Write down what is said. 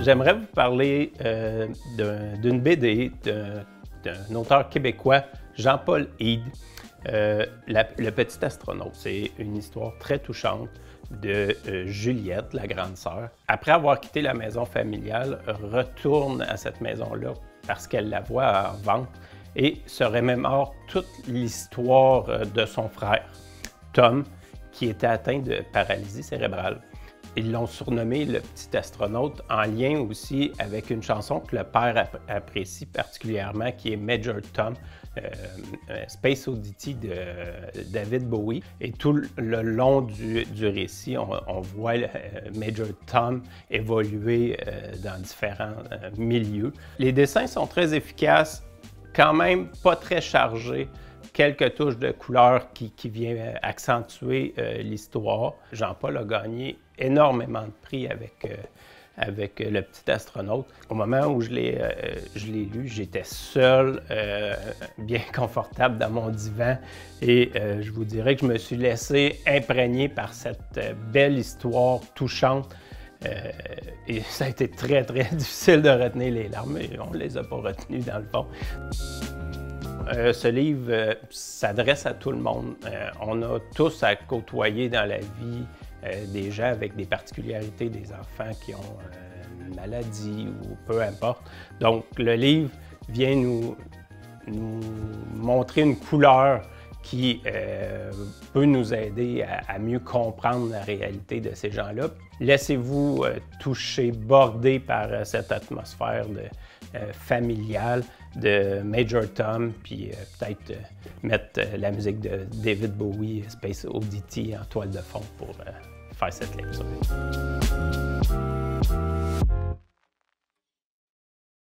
j'aimerais vous parler d'une BD d'un auteur québécois, Jean-Paul Hyde, Le Petit Astronaute. C'est une histoire très touchante de Juliette, la grande sœur. Après avoir quitté la maison familiale, retourne à cette maison-là parce qu'elle la voit en vente et se remémore toute l'histoire de son frère, Tom, qui était atteint de paralysie cérébrale. Ils l'ont surnommé le Petit Astronaute en lien aussi avec une chanson que le père apprécie particulièrement, qui est Major Tom, Space Oddity de David Bowie. Et tout le long du récit, on voit Major Tom évoluer dans différents milieux. Les dessins sont très efficaces, quand même pas très chargés. Quelques touches de couleur qui viennent accentuer l'histoire. Jean-Paul a gagné énormément de prix avec Le Petit Astronaute. Au moment où je l'ai lu, j'étais seul, bien confortable dans mon divan et je vous dirais que je me suis laissé imprégner par cette belle histoire touchante. Et ça a été très, très difficile de retenir les larmes, mais on ne les a pas retenues dans le fond. Ce livre s'adresse à tout le monde. On a tous à côtoyer dans la vie des gens avec des particularités, des enfants qui ont une maladie ou peu importe. Donc, le livre vient nous montrer une couleur qui peut nous aider à mieux comprendre la réalité de ces gens-là. Laissez-vous toucher, border par cette atmosphère familiale de Major Tom, puis peut-être mettre la musique de David Bowie, Space Oddity en toile de fond pour faire cette lecture.